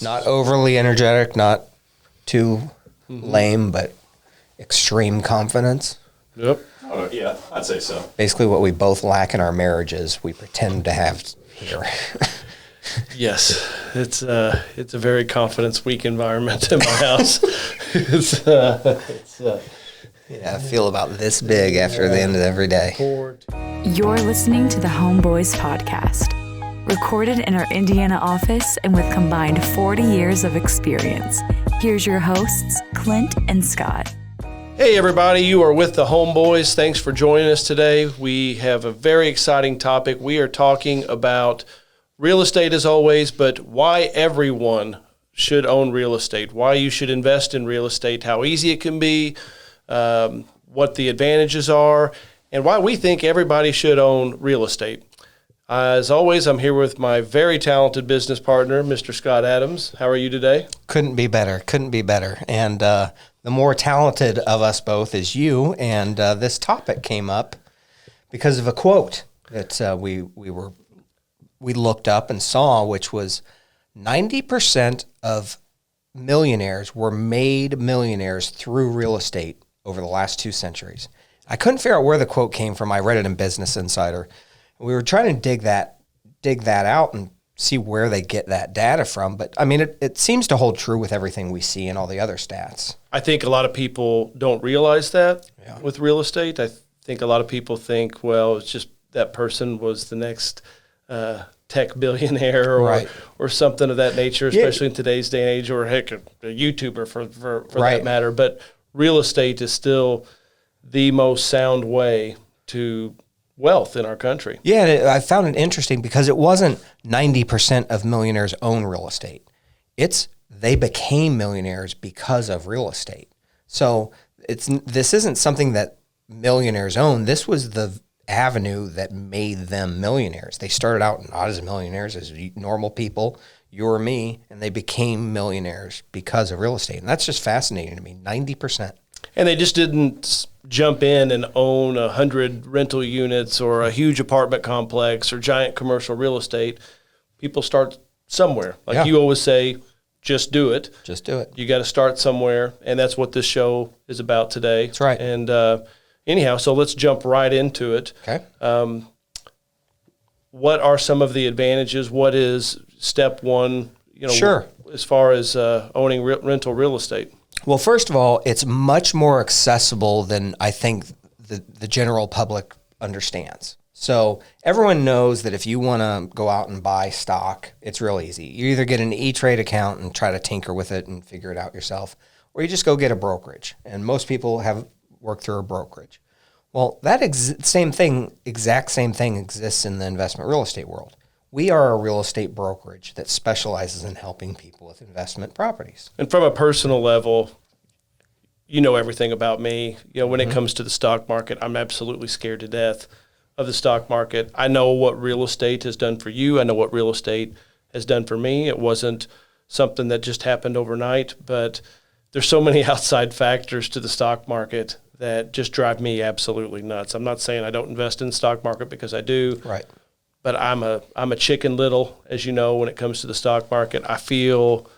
Not overly energetic, not too lame, but extreme confidence. Yep. Oh, yeah, I'd say so. Basically what we both lack in our marriages, we pretend to have here. Yes, it's a very confidence weak environment in my house. Yeah, I feel about this big after the end of every day. You're listening to the Homeboys podcast, recorded in our Indiana office and with combined 40 years of experience. Here's your hosts, Clint and Scott. Hey everybody, you are with the Homeboys. Thanks for joining us today. We have a very exciting topic. We are talking about real estate as always, but why everyone should own real estate, why you should invest in real estate, how easy it can be, what the advantages are, and why we think everybody should own real estate. As always, I'm here with my very talented business partner, Mr. Scott Adams. How are you today? Couldn't be better. And the more talented of us both is you. And this topic came up because of a quote that we looked up and saw, which was 90% of millionaires were made millionaires through real estate over the last 2 centuries. I couldn't figure out where the quote came from. I read it in Business Insider. We were trying to dig that out and see where they get that data from. But I mean, it seems to hold true with everything we see and all the other stats. I think a lot of people don't realize that with real estate. I think a lot of people think, well, it's just that person was the next tech billionaire or something of that nature, especially in today's day and age, or heck, a YouTuber for that matter. But real estate is still the most sound way to wealth in our country. Yeah, I found it interesting because it wasn't 90% of millionaires own real estate. They became millionaires because of real estate. So this isn't something that millionaires own. This was the avenue that made them millionaires. They started out not as millionaires, as normal people, you or me, and they became millionaires because of real estate. And that's just fascinating to me, 90%. And they just didn't jump in and own 100 rental units or a huge apartment complex or giant commercial real estate. People start somewhere. You always say, just do it. Just do it. You got to start somewhere, and that's what this show is about today. That's right. And anyhow, so let's jump right into it. Okay. What are some of the advantages? What is step one, Sure. as far as owning rental real estate? Well, first of all, it's much more accessible than I think the general public understands. So everyone knows that if you want to go out and buy stock, it's real easy. You either get an E-Trade account and try to tinker with it and figure it out yourself, or you just go get a brokerage. And most people have worked through a brokerage. Well, that exact same thing exists in the investment real estate world. We are a real estate brokerage that specializes in helping people with investment properties. And from a personal level, you know everything about me. When it comes to the stock market, I'm absolutely scared to death of the stock market. I know what real estate has done for you. I know what real estate has done for me. It wasn't something that just happened overnight, but there's so many outside factors to the stock market that just drive me absolutely nuts. I'm not saying I don't invest in the stock market, because I do. Right. But I'm a chicken little, as you know, when it comes to the stock market. I feel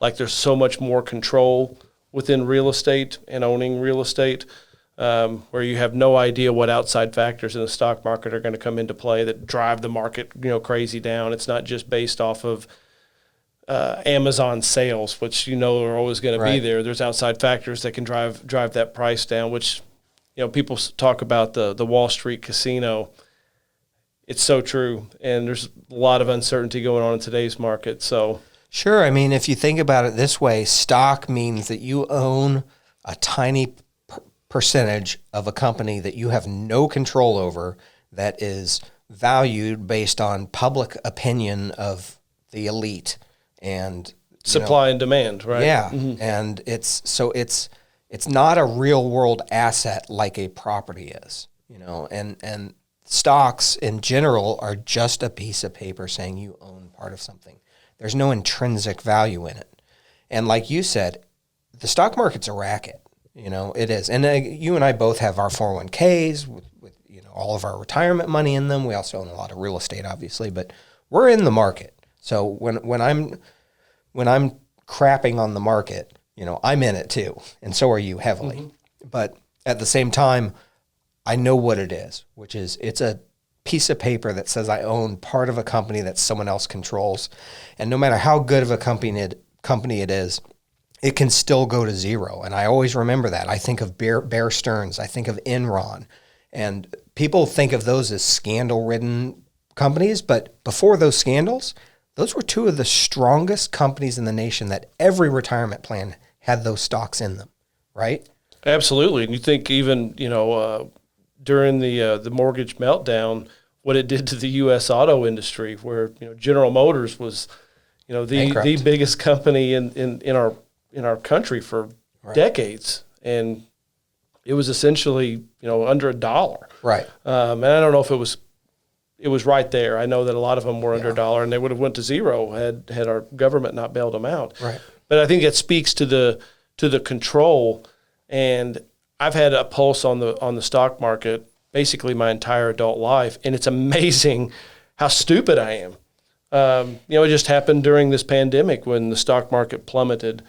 like there's so much more control within real estate and owning real estate, where you have no idea what outside factors in the stock market are going to come into play that drive the market, crazy down. It's not just based off of Amazon sales, which are always going to be there. There's outside factors that can drive that price down, which people talk about the Wall Street casino. It's so true, and there's a lot of uncertainty going on in today's market. So sure. I mean, if you think about it this way, stock means that you own a tiny percentage of a company that you have no control over, that is valued based on public opinion of the elite and supply and demand, right? Yeah, and it's not a real world asset like a property is, and stocks in general are just a piece of paper saying you own part of something. There's no intrinsic value in it. And like you said, the stock market's a racket. It is. And you and I both have our 401ks with all of our retirement money in them. We also own a lot of real estate, obviously, but we're in the market. So when when I'm crapping on the market, I'm in it too. And so are you heavily. Mm-hmm. But at the same time, I know what it is, which is it's a piece of paper that says I own part of a company that someone else controls. And no matter how good of a company it is, it can still go to zero. And I always remember that. I think of Bear Stearns. I think of Enron. And people think of those as scandal-ridden companies. But before those scandals, those were two of the strongest companies in the nation that every retirement plan had those stocks in them, right? Absolutely. And you think even, during the mortgage meltdown, what it did to the U.S. auto industry, where General Motors was, the biggest company in our country for decades, and it was essentially under $1. Right. And I don't know if it was right there. I know that a lot of them were under $1, and they would have went to zero had our government not bailed them out. Right. But I think that speaks to the control. And I've had a pulse on the stock market basically my entire adult life, and it's amazing how stupid I am. It just happened during this pandemic when the stock market plummeted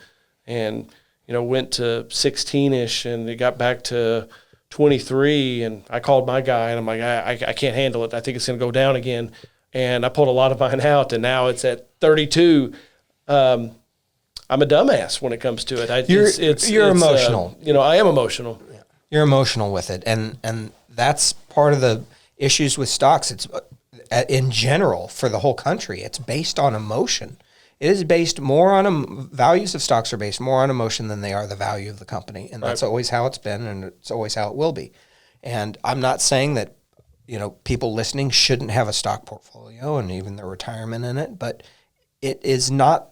and went to 16-ish, and it got back to 23, and I called my guy, and I'm like, I can't handle it. I think it's going to go down again. And I pulled a lot of mine out, and now it's at 32. I'm a dumbass when it comes to it. You're emotional. I am emotional. Yeah. You're emotional with it, and that's part of the issues with stocks. It's in general for the whole country. It's based on emotion. It is based more on values of stocks are based more on emotion than they are the value of the company, and that's always how it's been, and it's always how it will be. And I'm not saying that people listening shouldn't have a stock portfolio and even their retirement in it, but it is not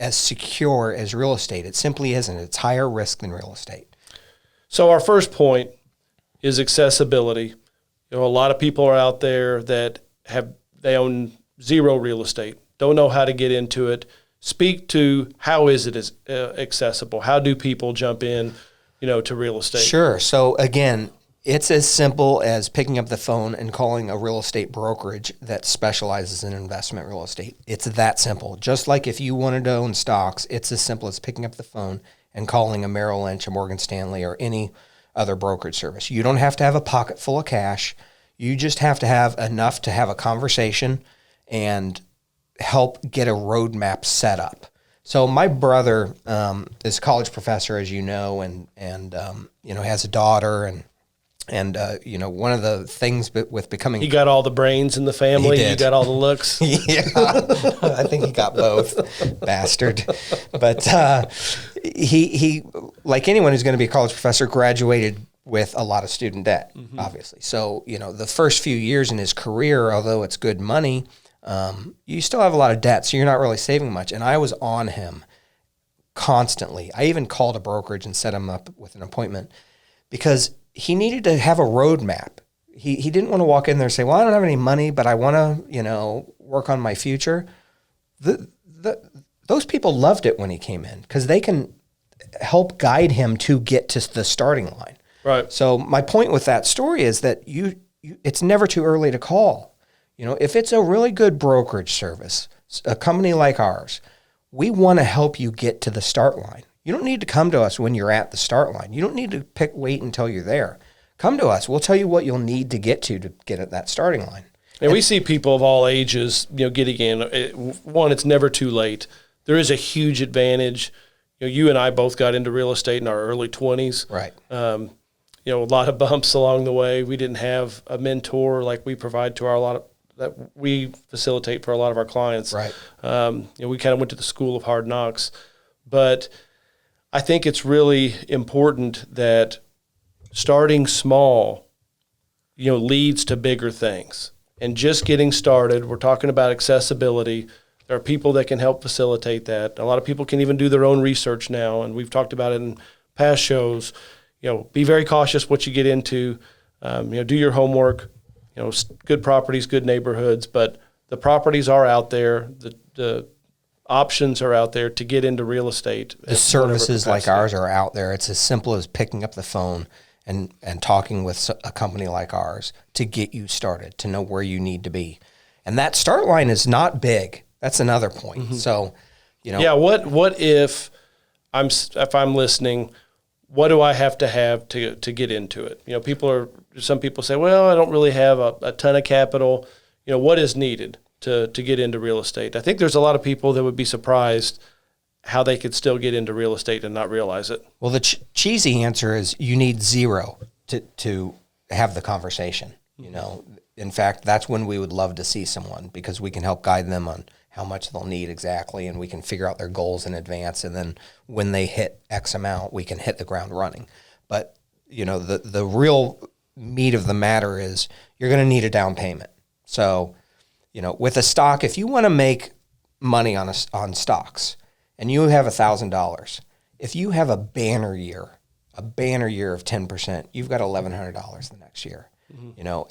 as secure as real estate. It simply isn't. It's higher risk than real estate. So our first point is accessibility. A lot of people are out there that they own zero real estate, don't know how to get into it. Speak to how is it accessible? How do people jump in, to real estate? Sure. So again, it's as simple as picking up the phone and calling a real estate brokerage that specializes in investment real estate. It's that simple. Just like if you wanted to own stocks, it's as simple as picking up the phone and calling a Merrill Lynch, a Morgan Stanley, or any other brokerage service. You don't have to have a pocket full of cash. You just have to have enough to have a conversation and help get a roadmap set up. So my brother is a college professor, as you know, and has a daughter, and one of the things with becoming... He got all the brains in the family. He got all the looks. Yeah, I think he got both, bastard. But he, like anyone who's going to be a college professor, graduated with a lot of student debt, obviously. So, the first few years in his career, although it's good money, you still have a lot of debt, so you're not really saving much. And I was on him constantly. I even called a brokerage and set him up with an appointment because he needed to have a roadmap. He didn't want to walk in there and say, well, I don't have any money, but I want to, work on my future. Those people loved it when he came in because they can help guide him to get to the starting line. Right. So my point with that story is that it's never too early to call. If it's a really good brokerage service, a company like ours, we want to help you get to the start line. You don't need to come to us when you're at the start line. You don't need to wait until you're there. Come to us. We'll tell you what you'll need to get at that starting line. And we see people of all ages, getting in. One, it's never too late. There is a huge advantage. You and I both got into real estate in our early 20s. Right. A lot of bumps along the way. We didn't have a mentor like we provide to that we facilitate for a lot of our clients. Right. We kind of went to the school of hard knocks, but I think it's really important that starting small, leads to bigger things. And just getting started, we're talking about accessibility. There are people that can help facilitate that. A lot of people can even do their own research now, and we've talked about it in past shows. Be very cautious what you get into. Do your homework. Good properties, good neighborhoods, but the properties are out there. The options are out there to get into real estate. The services like ours are out there. It's as simple as picking up the phone and talking with a company like ours to get you started, to know where you need to be. And that start line is not big. That's another point. So, You know, Yeah. What if I'm listening? What do I have to get into it? You know, some people say, well, I don't really have a ton of capital. You know, what is needed to get into real estate? I think there's a lot of people that would be surprised how they could still get into real estate and not realize it. well, the cheesy answer is you need zero to have the conversation. You know, in fact, that's when we would love to see someone, because we can help guide them on how much they'll need exactly, and we can figure out their goals in advance. And then when they hit X amount, we can hit the ground running. But, you know, the real meat of the matter is you're going to need a down payment. So, you know, with a stock, if you want to make money on stocks and you have $1,000, if you have a banner year of 10%, you've got $1,100 the next year. Mm-hmm. You know,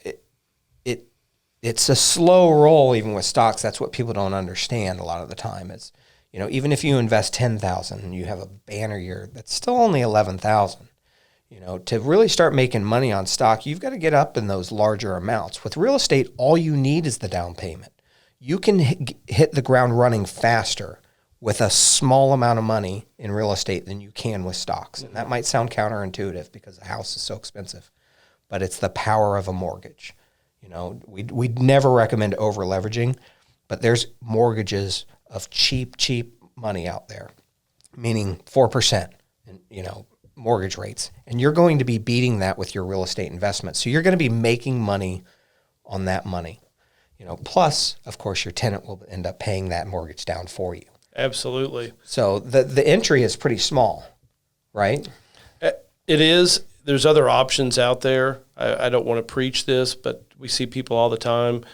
it's a slow roll even with stocks. That's what people don't understand a lot of the time is, you know, even if you invest $10,000 and you have a banner year, that's still only $11,000. You know, to really start making money on stock, you've got to get up in those larger amounts. With real estate, all you need is the down payment. You can hit the ground running faster with a small amount of money in real estate than you can with stocks. And that might sound counterintuitive because a house is so expensive, but it's the power of a mortgage. You know, we'd never recommend over leveraging, but there's mortgages of cheap money out there, meaning 4%, you know, mortgage rates. And you're going to be beating that with your real estate investment. So you're going to be making money on that money, you know, plus of course your tenant will end up paying that mortgage down for you. Absolutely. So the entry is pretty small, right? It is. There's other options out there. I don't want to preach this, but we see people all the time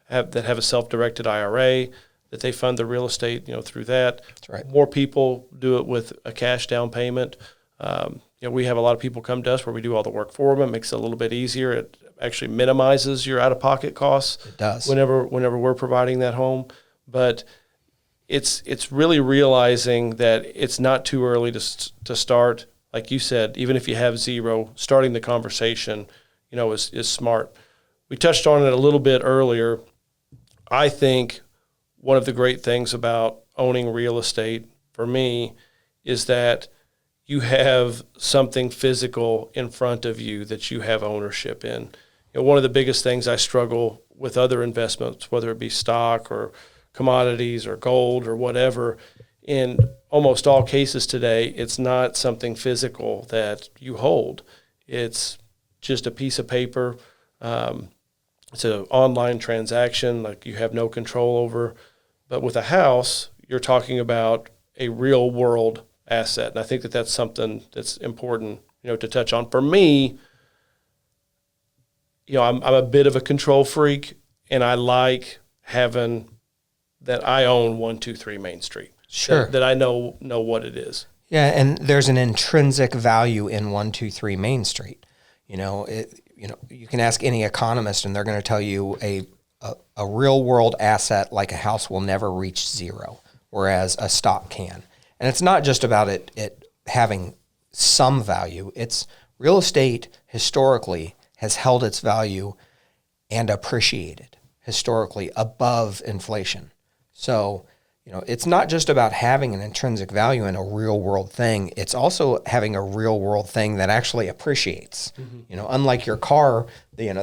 that have a self-directed IRA, that they fund their real estate, you know, through that. That's right. More people do it with a cash down payment. You know, we have a lot of people come to us where we do all the work for them. It makes it a little bit easier. It actually minimizes your out-of-pocket costs. It does. Whenever we're providing that home. But it's really realizing that it's not too early to start. Like you said, even if you have zero, starting the conversation, you know, is smart. We touched on it a little bit earlier. I think one of the great things about owning real estate for me is that you have something physical in front of you that you have ownership in. You know, one of the biggest things I struggle with other investments, whether it be stock or commodities or gold or whatever, in almost all cases today, it's not something physical that you hold. It's just a piece of paper. It's an online transaction, like you have no control over. But with a house, you're talking about a real world asset. And I think that that's something that's important, you know, to touch on. For me, you know, I'm a bit of a control freak, and I like having that I own 123 Main Street. Sure. That I know what it is. Yeah, and there's an intrinsic value in 123 Main Street. You know, you can ask any economist, and they're going to tell you a real world asset like a house will never reach zero, whereas a stock can. And it's not just about it having some value. It's real estate historically has held its value and appreciated historically above inflation. So, you know, it's not just about having an intrinsic value in a real world thing. It's also having a real world thing that actually appreciates. Mm-hmm. You know, unlike your car, you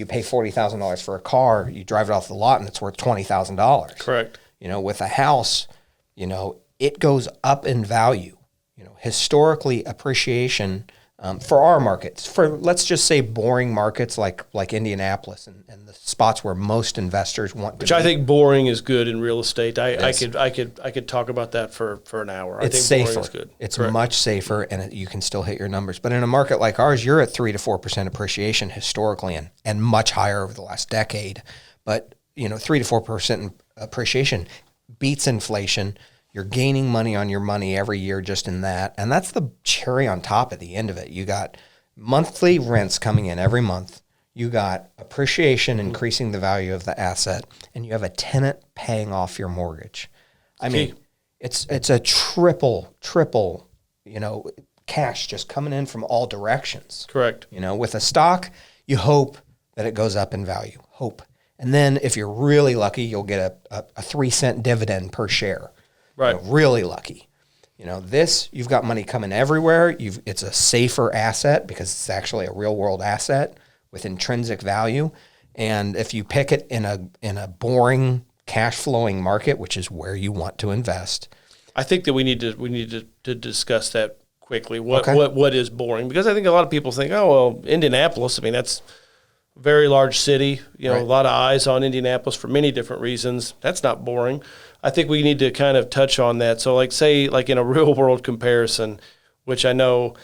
pay $40,000 for a car, you drive it off the lot and it's worth $20,000. Correct. You know, with a house, you know, it goes up in value. You know, historically appreciation for our markets, for let's just say boring markets like Indianapolis and the spots where most investors want to Which be. I think boring is good in real estate. I could talk about that for an hour. It's I think safer. boring is good. It's Correct. much safer, and you can still hit your numbers. But in a market like ours, you're at 3 to 4% appreciation historically, and much higher over the last decade. But you know, 3 to 4% appreciation beats inflation. You're gaining money on your money every year just in that. And that's the cherry on top at the end of it. You got monthly rents coming in every month. You got appreciation increasing the value of the asset. And you have a tenant paying off your mortgage. I mean, it's a triple, you know, cash just coming in from all directions. Correct. You know, with a stock, you hope that it goes up in value. Hope. And then if you're really lucky, you'll get a 3-cent dividend per share. Right. Really lucky. This, you've got money coming everywhere. It's a safer asset because it's actually a real world asset with intrinsic value. And if you pick it in a boring cash flowing market, which is where you want to invest. I think that we need to discuss that quickly. What is boring? Because I think a lot of people think, oh, well, Indianapolis, I mean, that's a very large city, right. A lot of eyes on Indianapolis for many different reasons. That's not boring. I think we need to kind of touch on that. So say in a real world comparison, which I know,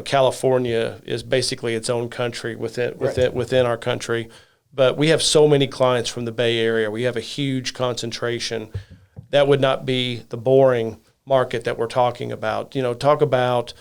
California is basically its own country within our country. But we have so many clients from the Bay Area. We have a huge concentration. That would not be the boring market that we're talking about. Talk about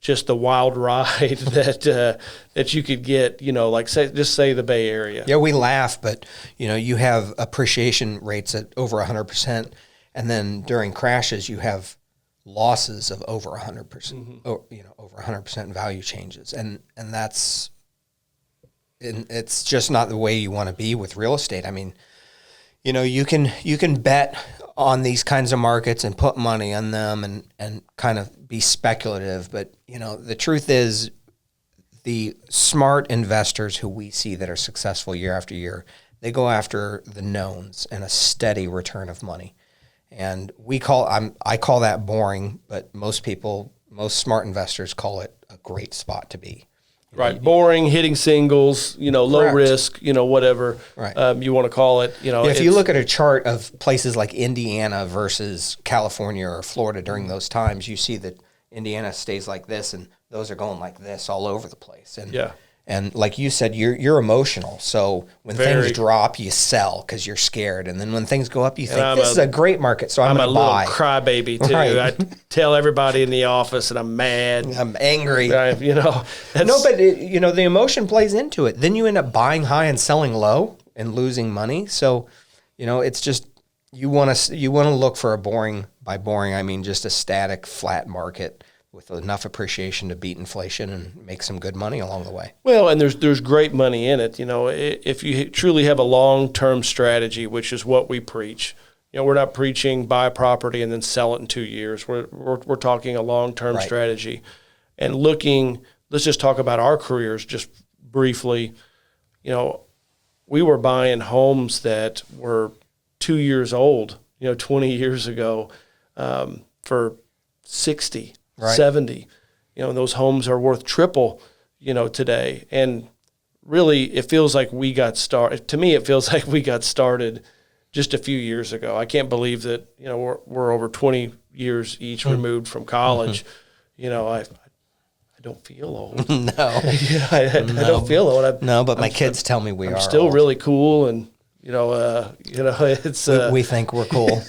just the wild ride that you could get, say the Bay Area. Yeah, we laugh, but, you have appreciation rates at over 100%, and then during crashes you have losses of over 100%, over 100% value changes. And that's, and it's just not the way you want to be with real estate. I mean, you can bet on these kinds of markets and put money on them and kind of be speculative. But, the truth is the smart investors who we see that are successful year after year, they go after the knowns and a steady return of money. And I call that boring, but most smart investors call it a great spot to be. Right, boring, hitting singles, low Correct. Risk, whatever right. You want to call it. If you look at a chart of places like Indiana versus California or Florida during those times, you see that Indiana stays like this, and those are going like this all over the place. And and like you said, you're emotional. So when things drop, you sell because you're scared, and then when things go up, you think this is a great market, so I'm going to buy. I'm a little crybaby too. Right. I tell everybody in the office that I'm mad. I'm angry. No, but the emotion plays into it. Then you end up buying high and selling low and losing money. So, it's just you want to look for a boring. By boring, I mean just a static, flat market with enough appreciation to beat inflation and make some good money along the way. Well, and there's great money in it. If you truly have a long-term strategy, which is what we preach. We're not preaching buy a property and then sell it in 2 years. We're talking a long-term strategy. And let's just talk about our careers just briefly. We were buying homes that were 2 years old, 20 years ago, for 60. Right. 70, and those homes are worth triple, today. And really, it feels like we got started. To me, it feels like we got started just a few years ago. I can't believe that, we're over 20 years each removed from college. I don't feel old. No. I don't feel old. But my kids tell me I'm still old. really cool, and it's we think we're cool.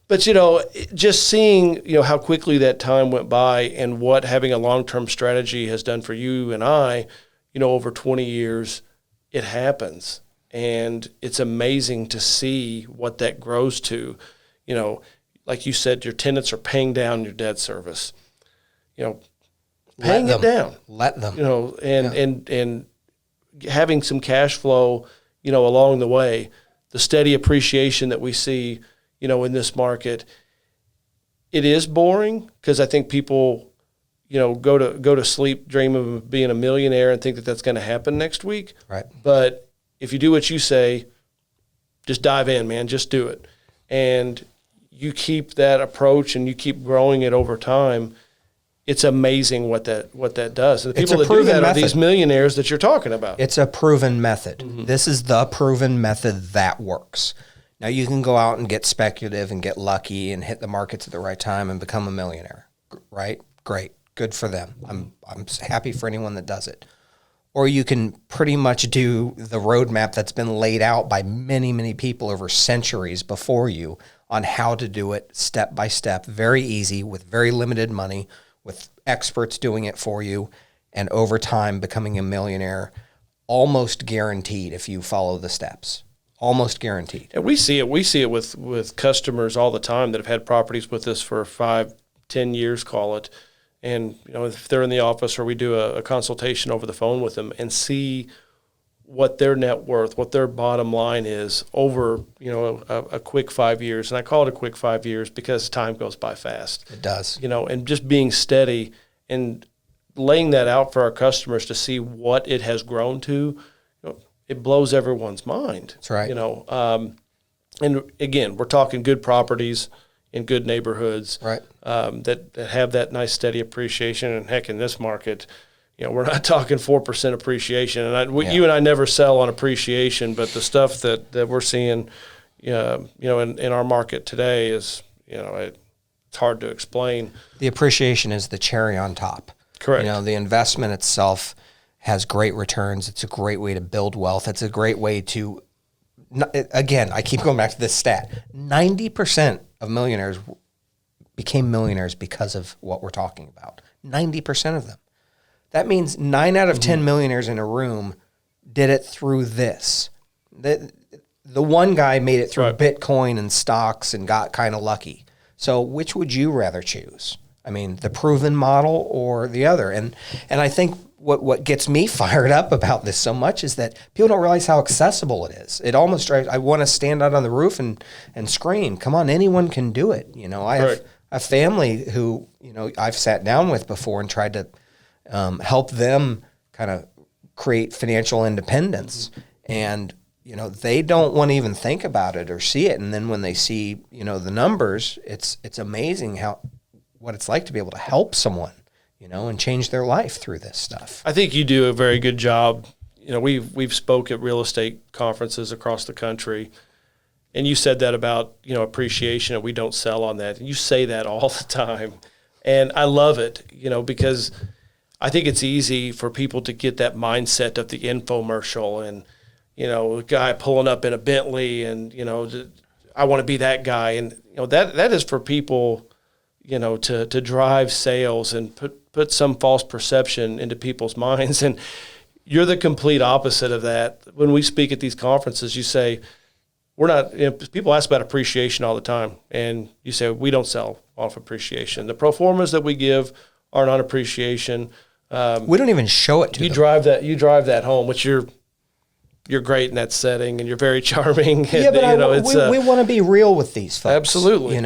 But, just seeing, how quickly that time went by and what having a long-term strategy has done for you and I, over 20 years, it happens. And it's amazing to see what that grows to. Like you said, your tenants are paying down your debt service. Paying it down. Let them. And having some cash flow, along the way, the steady appreciation that we see, in this market, it is boring because I think people, go to sleep dreaming of being a millionaire and think that that's going to happen next week. Right. But if you do what you say, just dive in, man, just do it. And you keep that approach and you keep growing it over time. It's amazing what that does. And the people that do that are these millionaires that you're talking about. It's a proven method. Mm-hmm. This is the proven method that works. Now, you can go out and get speculative and get lucky and hit the markets at the right time and become a millionaire, right? Great. Good for them. I'm happy for anyone that does it. Or you can pretty much do the roadmap that's been laid out by many, many people over centuries before you on how to do it step by step, very easy, with very limited money, with experts doing it for you, and over time becoming a millionaire, almost guaranteed if you follow the steps. Almost guaranteed. And we see it with customers all the time that have had properties with us for 5-10 years, call it. And if they're in the office or we do a consultation over the phone with them and see what their net worth, what their bottom line is over, a quick 5 years. And I call it a quick 5 years because time goes by fast. It does. And just being steady and laying that out for our customers to see what it has grown to, it blows everyone's mind. That's right. And again, we're talking good properties in good neighborhoods, Right. That have that nice steady appreciation. And heck, in this market, we're not talking 4% appreciation. And you and I never sell on appreciation, but the stuff that we're seeing, in our market today is, it's hard to explain. The appreciation is the cherry on top. Correct. The investment itself has great returns. It's a great way to build wealth. It's a great way to, again, I keep going back to this stat. 90% of millionaires became millionaires because of what we're talking about. 90% of them. That means 9 out of 10 millionaires in a room did it through this. The one guy made it through Right. Bitcoin and stocks and got kind of lucky. So which would you rather choose? I mean, the proven model or the other? And I think what gets me fired up about this so much is that people don't realize how accessible it is. It almost drives, I want to stand out on the roof and scream, come on, anyone can do it. I have a family who, I've sat down with before and tried to help them kind of create financial independence. And, they don't want to even think about it or see it. And then when they see, the numbers, it's amazing what it's like to be able to help someone, and change their life through this stuff. I think you do a very good job. We've spoke at real estate conferences across the country, and you said that about, appreciation, and we don't sell on that. And you say that all the time. And I love it, because I think it's easy for people to get that mindset of the infomercial and, a guy pulling up in a Bentley and, I want to be that guy. And, that is for people, to drive sales and put some false perception into people's minds. And you're the complete opposite of that. When we speak at these conferences, you say, we're not, people ask about appreciation all the time. And you say, we don't sell off appreciation. The pro formas that we give aren't on appreciation. We don't even show it to you them. You drive that home, which you're great in that setting and you're very charming. Yeah, but we want to be real with these folks. Absolutely.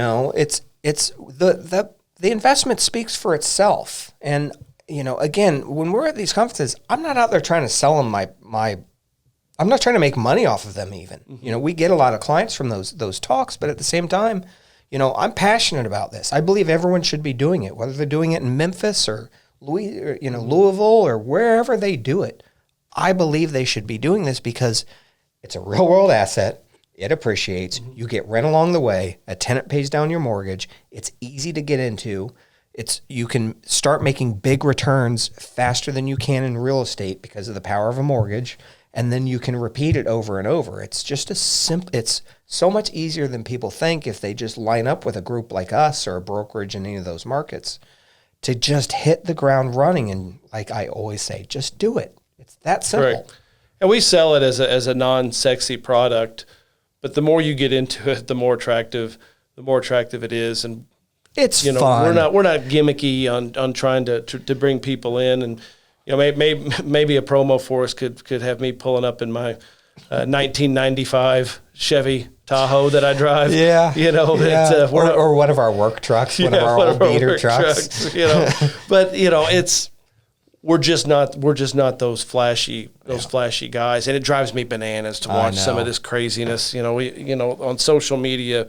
It's the investment speaks for itself. And, again, when we're at these conferences, I'm not out there trying to sell them I'm not trying to make money off of them even. Mm-hmm. We get a lot of clients from those talks, but at the same time, I'm passionate about this. I believe everyone should be doing it, whether they're doing it in Memphis or Louisville or wherever they do it. I believe they should be doing this because it's a real world asset. It appreciates. Mm-hmm. You get rent along the way. A tenant pays down your mortgage. It's easy to get into. You can start making big returns faster than you can in real estate because of the power of a mortgage, and then you can repeat it over and over. It's just it's so much easier than people think if they just line up with a group like us or a brokerage in any of those markets to just hit the ground running. And like I always say, just do it. It's that simple. Correct. And we sell it as a non-sexy product, but the more you get into it, the more attractive it is. And it's fun. We're not gimmicky on trying to bring people in. And maybe a promo for us could have me pulling up in my 1995 Chevy Tahoe that I drive. Yeah. Or one of our work trucks, one of our old beater trucks. But we're just not those flashy guys, and it drives me bananas to watch some of this craziness. On social media,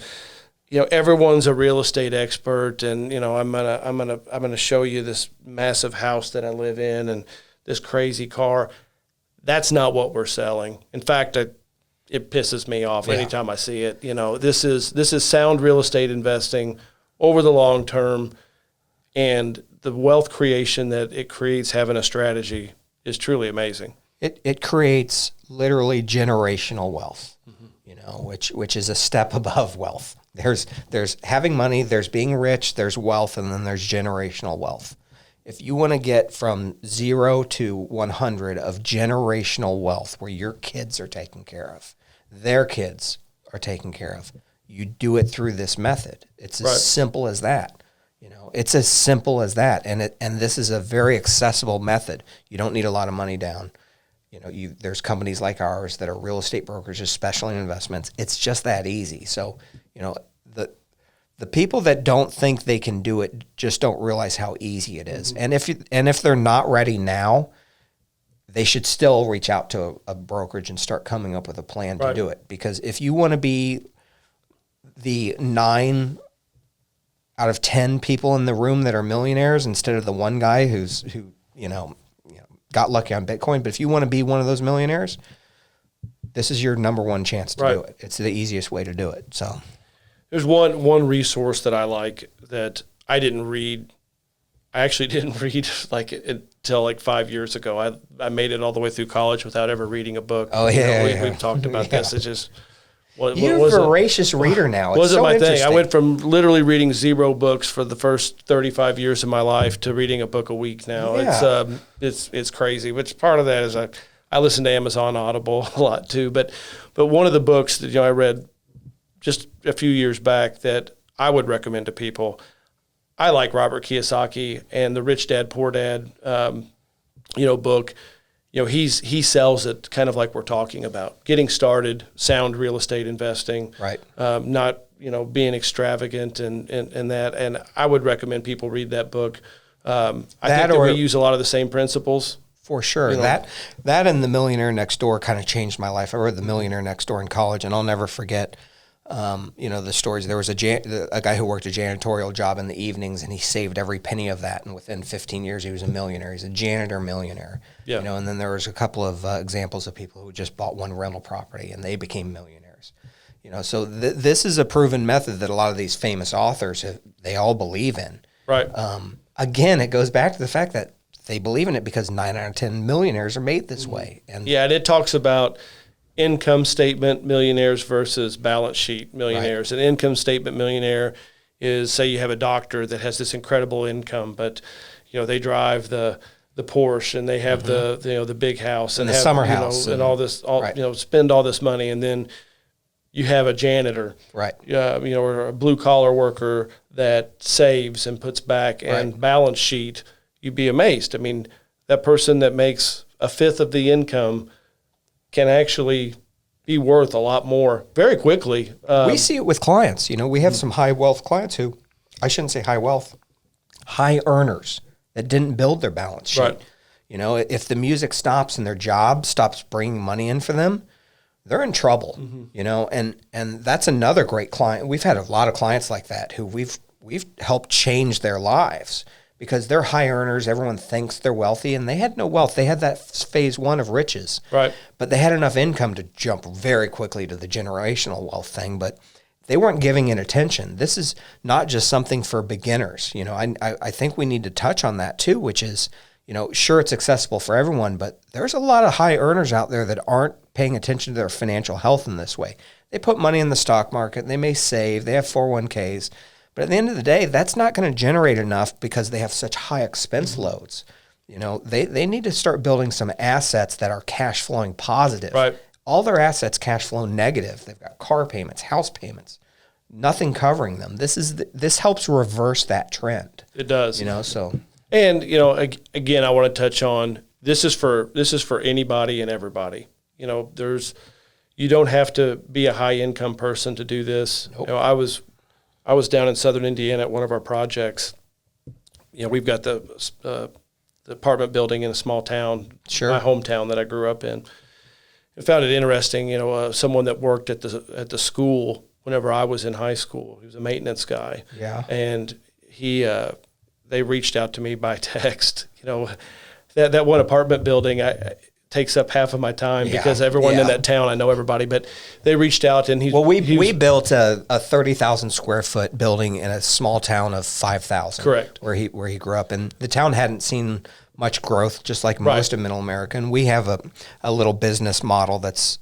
everyone's a real estate expert, and I'm gonna show you this massive house that I live in and this crazy car. That's not what we're selling. In fact, it pisses me off anytime I see it. This is sound real estate investing over the long term, and the wealth creation that it creates having a strategy is truly amazing. It creates literally generational wealth, which is a step above wealth. There's having money, there's being rich, there's wealth, and then there's generational wealth. If you want to get from 0 to 100 of generational wealth where your kids are taken care of, their kids are taken care of, you do it through this method. It's as simple as that. It's as simple as that. And this is a very accessible method. You don't need a lot of money down. there's companies like ours that are real estate brokerages, special investments. It's just that easy. So, the people that don't think they can do it just don't realize how easy it is. Mm-hmm. And if they're not ready now, they should still reach out to a brokerage and start coming up with a plan to do it. Because if you want to be the 9 out of 10 people in the room that are millionaires instead of the one guy who got lucky on Bitcoin, but if you want to be one of those millionaires, this is your number one chance to do it. It's the easiest way to do it. So there's one resource that I like that I didn't read. I actually didn't read until 5 years ago. I made it all the way through college without ever reading a book. Oh yeah, we've talked about this. It's just you're a voracious reader now. It's wasn't so my thing. I interesting. went from literally reading 0 books for the first 35 years of my life to reading a book a week now. Yeah. It's crazy. Which part of that is I listen to Amazon Audible a lot too. But one of the books that I read just a few years back that I would recommend to people. I like Robert Kiyosaki and the Rich Dad Poor Dad book. He sells it kind of like we're talking about, getting started, sound real estate investing, right? Not being extravagant and that. And I would recommend people read that book. I think that we use a lot of the same principles. For sure. That and The Millionaire Next Door kind of changed my life. I read The Millionaire Next Door in college, and I'll never forget the stories. There was a guy who worked a janitorial job in the evenings, and he saved every penny of that. And within 15 years, he was a millionaire. He's a janitor millionaire. Yeah. And then there was a couple of examples of people who just bought one rental property, and they became millionaires. So this is a proven method that a lot of these famous authors they all believe in. Right. Again, it goes back to the fact that they believe in it because 9 out of 10 millionaires are made this way. And and it talks about income statement millionaires versus balance sheet millionaires. Right. An income statement millionaire is, say you have a doctor that has this incredible income, but they drive the Porsche and they have the big house and the have, summer house and all this, spend all this money, and then you have a janitor, right? Or a blue collar worker that saves and puts back, and balance sheet. You'd be amazed. I mean, that person that makes a fifth of the income can actually be worth a lot more very quickly. We see it with clients. We have some high wealth clients who, I shouldn't say high wealth, high earners that didn't build their balance sheet. Right. If the music stops and their job stops bringing money in for them, they're in trouble. And that's another great client. We've had a lot of clients like that who we've helped change their lives. Because they're high earners, everyone thinks they're wealthy, and they had no wealth. They had that phase 1 of riches. Right. But they had enough income to jump very quickly to the generational wealth thing, but they weren't giving it attention. This is not just something for beginners. I think we need to touch on that too, which is, sure, it's accessible for everyone, but there's a lot of high earners out there that aren't paying attention to their financial health in this way. They put money in the stock market, they may save, they have 401ks, but at the end of the day, that's not going to generate enough because they have such high expense loads. They need to start building some assets that are cash flowing positive. Right. All their assets cash flow negative. They've got car payments, house payments, nothing covering them. This helps reverse that trend. It does. So. And again, I want to touch on this is for anybody and everybody. You don't have to be a high income person to do this. Nope. I was down in southern Indiana at one of our projects. We've got the apartment building in a small town, sure, my hometown that I grew up in. I found it interesting. Someone that worked at the school whenever I was in high school. He was a maintenance guy. Yeah, and they reached out to me by text. That one apartment building takes up half of my time because everyone in that town, I know everybody, but they reached out and we built a 30,000 square foot building in a small town of 5,000. Correct. Where he grew up, and the town hadn't seen much growth, just like most of Middle America. And we have a little business model that's,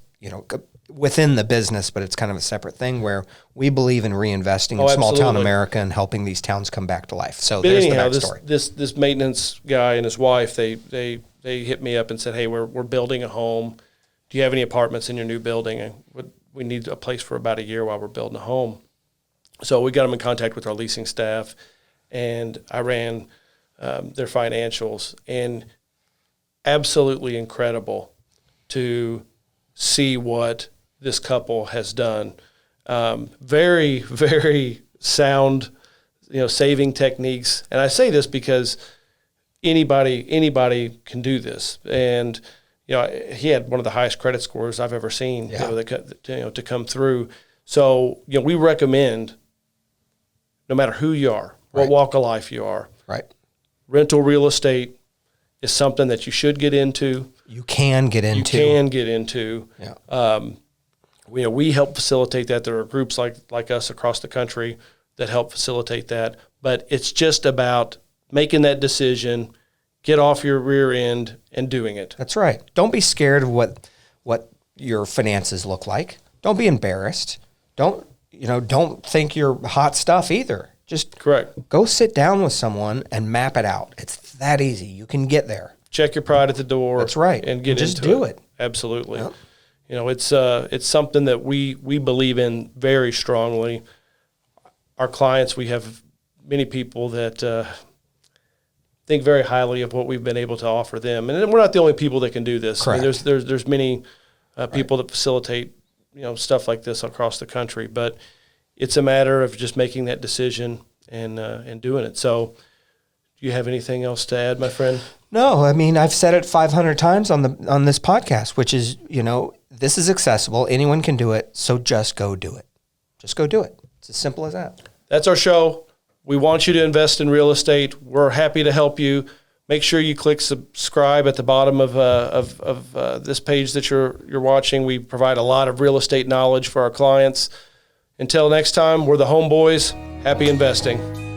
within the business, but it's kind of a separate thing where we believe in reinvesting in small town America and helping these towns come back to life. So there's the backstory. This maintenance guy and his wife, they hit me up and said, "Hey, we're building a home. Do you have any apartments in your new building? And we need a place for about a year while we're building a home." So we got them in contact with our leasing staff, and I ran their financials, and absolutely incredible. to see what this couple has done. Very, very sound, saving techniques. And I say this because anybody can do this. And, he had one of the highest credit scores I've ever seen, to come through. So, we recommend, no matter who you are, what walk of life you are, rental real estate is something that you should get into. You can get into. Yeah. We help facilitate that. There are groups like us across the country that help facilitate that. But it's just about making that decision, get off your rear end, and doing it. That's right. Don't be scared of what your finances look like. Don't be embarrassed. Don't think you're hot stuff either. Just go sit down with someone and map it out. It's that easy. You can get there. Check your pride at the door. That's right. And get just into do it. Absolutely. Yep. It's something that we believe in very strongly. Our clients, we have many people that think very highly of what we've been able to offer them, and we're not the only people that can do this. Correct. I mean, there's many people that facilitate stuff like this across the country, but it's a matter of just making that decision and doing it. So, do you have anything else to add, my friend? No, I mean, I've said it 500 times on this podcast, which is, this is accessible. Anyone can do it. So just go do it. Just go do it. It's as simple as that. That's our show. We want you to invest in real estate. We're happy to help you. Make sure you click subscribe at the bottom of this page that you're watching. We provide a lot of real estate knowledge for our clients. Until next time, we're the Homeboys. Happy investing.